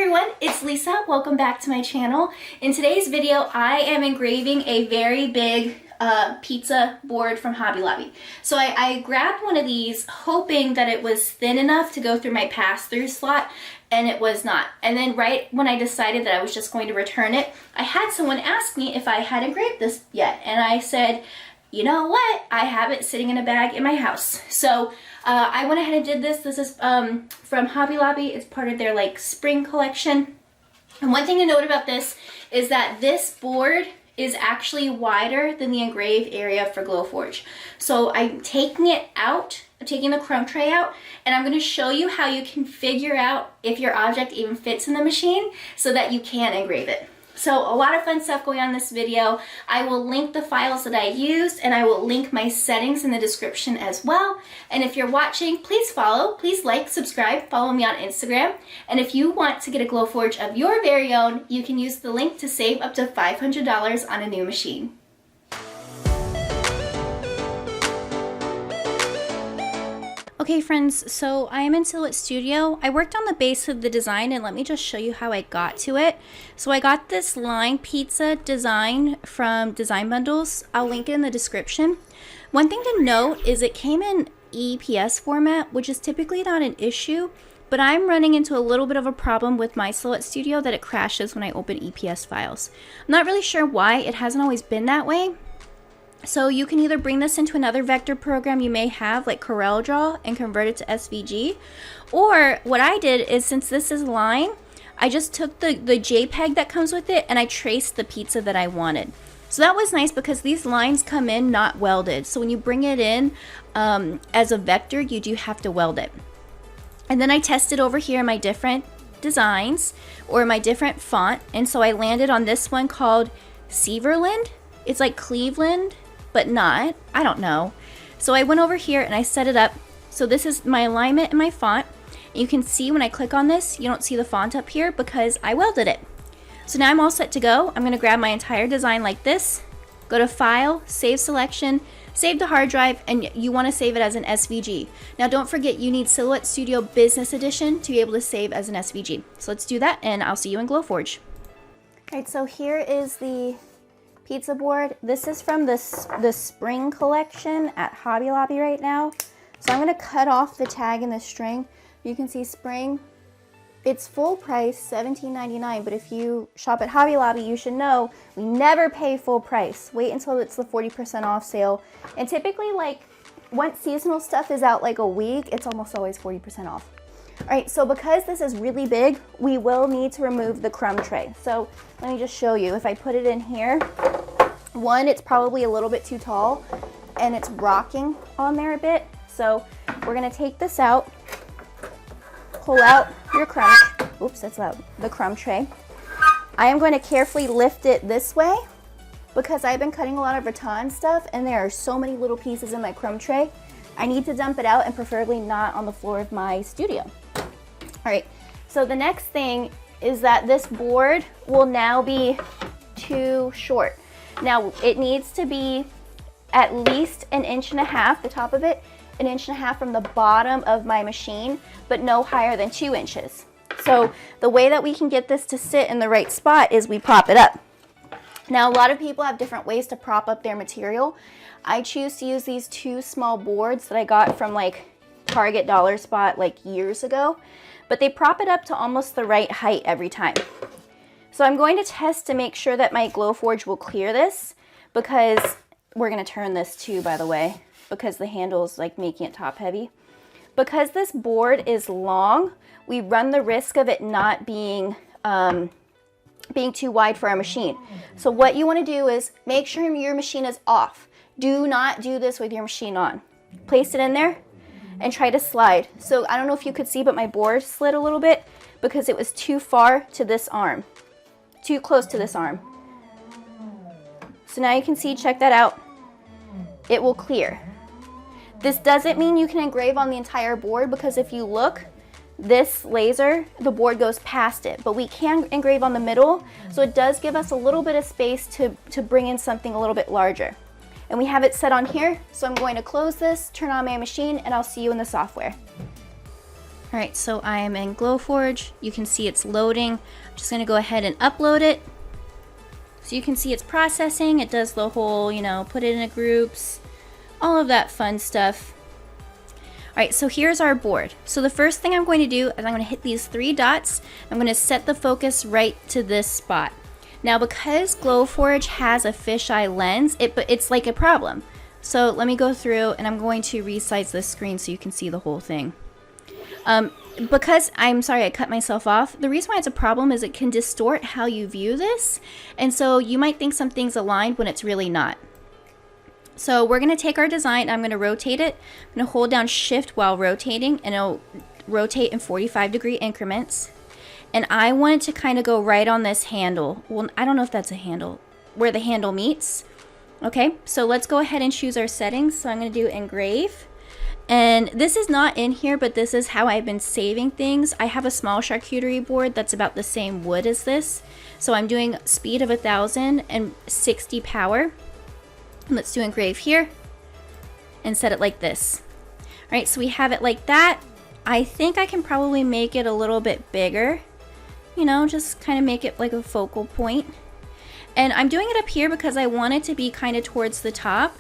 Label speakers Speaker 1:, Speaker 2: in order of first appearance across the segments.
Speaker 1: everyone, it's Lisa. Welcome back to my channel. In today's video, I am engraving a very big pizza board from Hobby Lobby. So I grabbed one of these hoping that it was thin enough to go through my pass-through slot, and it was not. And then right when I decided that I was just going to return it, I had someone ask me if I had engraved this yet, and I said, you know what, I have it sitting in a bag in my house. So I went ahead and did this. This is from Hobby Lobby. It's part of their like spring collection. And one thing to note about this is that this board is actually wider than the engrave area for Glowforge. So I'm taking it out, I'm taking the crumb tray out, and I'm gonna show you how you can figure out if your object even fits in the machine so that you can engrave it. So a lot of fun stuff going on in this video. I will link the files that I used, and I will link my settings in the description as well. And if you're watching, please follow, please like, subscribe, follow me on Instagram. And if you want to get a Glowforge of your very own, you can use the link to save up to $500 on a new machine. Okay friends, so I am in Silhouette Studio. I worked on the base of the design, and let me just show you how I got to it. So I got this line pizza design from Design Bundles. I'll link it in the description. One thing to note is it came in EPS format, which is typically not an issue, but I'm running into a little bit of a problem with my Silhouette Studio that it crashes when I open EPS files. I'm not really sure why. It hasn't always been that way. So you can either bring this into another vector program you may have, like CorelDRAW, and convert it to SVG. Or what I did is, since this is line, I just took the JPEG that comes with it and I traced the pizza that I wanted. So that was nice because these lines come in not welded. So when you bring it in as a vector, you do have to weld it. And then I tested over here my different designs or my different font. And so I landed on this one called Severland. It's like Cleveland, but not. I don't know. So I went over here and I set it up. So this is my alignment and my font. And you can see when I click on this, you don't see the font up here because I welded it. So now I'm all set to go. I'm gonna grab my entire design like this, go to File, Save Selection, save to hard drive, and you wanna save it as an SVG. Now don't forget, you need Silhouette Studio Business Edition to be able to save as an SVG. So let's do that, and I'll see you in Glowforge. All right, so here is the pizza board. This is from the spring collection at Hobby Lobby right now. So I'm gonna cut off the tag and the string. You can see spring. It's full price, $17.99, but if you shop at Hobby Lobby, you should know we never pay full price. Wait until it's the 40% off sale. And typically, like, once seasonal stuff is out like a week, it's almost always 40% off. All right, so because this is really big, we will need to remove the crumb tray. So let me just show you. If I put it in here, one, it's probably a little bit too tall and it's rocking on there a bit. So we're gonna take this out, pull out your crumb, oops, that's loud, the crumb tray. I am going to carefully lift it this way because I've been cutting a lot of rattan stuff and there are so many little pieces in my crumb tray. I need to dump it out, and preferably not on the floor of my studio. All right, so the next thing is that this board will now be too short. Now it needs to be at least 1.5 inches, the top of it, 1.5 inches from the bottom of my machine, but no higher than 2 inches. So the way that we can get this to sit in the right spot is we prop it up. Now a lot of people have different ways to prop up their material. I choose to use these two small boards that I got from like Target Dollar Spot like years ago, but they prop it up to almost the right height every time. So I'm going to test to make sure that my Glowforge will clear this, because we're going to turn this too, by the way, because the handle is like making it top heavy. Because this board is long, we run the risk of it not being too wide for our machine. So what you want to do is make sure your machine is off. Do not do this with your machine on. Place it in there and try to slide. So I don't know if you could see, but my board slid a little bit because it was too far to this arm. Too close to this arm. So now you can see, check that out. It will clear. This doesn't mean you can engrave on the entire board, because if you look, this laser, the board goes past it, but we can engrave on the middle. So it does give us a little bit of space to bring in something a little bit larger. And we have it set on here. So I'm going to close this, turn on my machine, and I'll see you in the software. All right, so I am in Glowforge. You can see it's loading. I'm just gonna go ahead and upload it. So you can see it's processing. It does the whole, you know, put it into groups, all of that fun stuff. All right, so here's our board. So the first thing I'm going to do is I'm going to hit these 3 dots. I'm going to set the focus right to this spot. Now, because Glowforge has a fisheye lens, it's like a problem. So let me go through and I'm going to resize this screen so you can see the whole thing. Because I'm sorry I cut myself off, the reason why it's a problem is it can distort how you view this. And so you might think something's aligned when it's really not. So we're going to take our design, I'm going to rotate it. I'm going to hold down shift while rotating and it'll rotate in 45-degree increments. And I want it to kind of go right on this handle. Well, I don't know if that's a handle, where the handle meets. Okay, so let's go ahead and choose our settings. So I'm going to do engrave. And this is not in here, but this is how I've been saving things. I have a small charcuterie board that's about the same wood as this. So I'm doing speed of 1000 and 60 power. Let's do engrave here and set it like this. All right, so we have it like that. I think I can probably make it a little bit bigger, you know, just kind of make it like a focal point. And I'm doing it up here because I want it to be kind of towards the top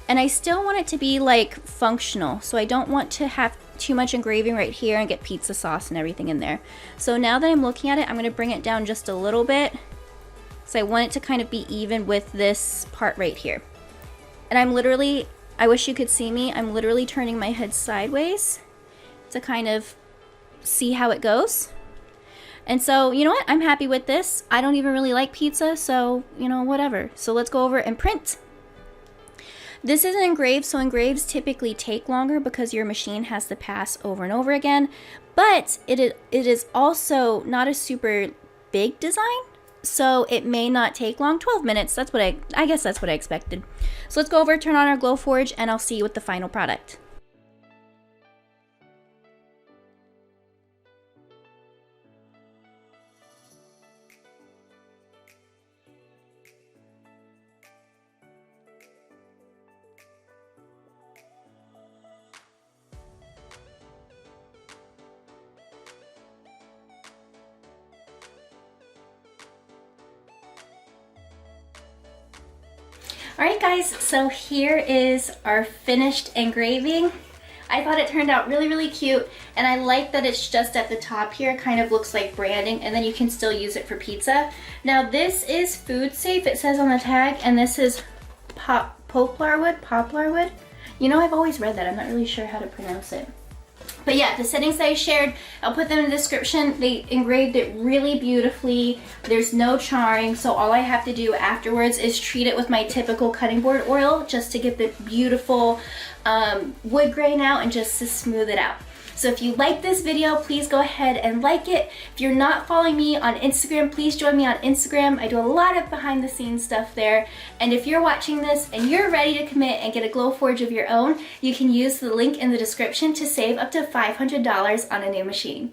Speaker 1: and I still want it to be like functional. So I don't want to have too much engraving right here and get pizza sauce and everything in there. So now that I'm looking at it, I'm going to bring it down just a little bit. So I want it to kind of be even with this part right here. And I'm literally, I wish you could see me, I'm literally turning my head sideways to kind of see how it goes. And so, you know what, I'm happy with this. I don't even really like pizza, so, you know, whatever. So let's go over and print. This is an engrave, so engraves typically take longer because your machine has to pass over and over again. But it is also not a super big design. So it may not take long, 12 minutes. That's what I guess that's what I expected. So let's go over, turn on our Glowforge, and I'll see you with the final product. Alright guys, so here is our finished engraving. I thought it turned out really, really cute, and I like that it's just at the top here. It kind of looks like branding, and then you can still use it for pizza. Now this is food safe, it says on the tag, and this is poplar wood. You know, I've always read that, I'm not really sure how to pronounce it. But yeah, the settings that I shared, I'll put them in the description. They engraved it really beautifully. There's no charring, so all I have to do afterwards is treat it with my typical cutting board oil just to get the beautiful wood grain out and just to smooth it out. So if you like this video, please go ahead and like it. If you're not following me on Instagram, please join me on Instagram. I do a lot of behind the scenes stuff there. And if you're watching this and you're ready to commit and get a Glowforge of your own, you can use the link in the description to save up to $500 on a new machine.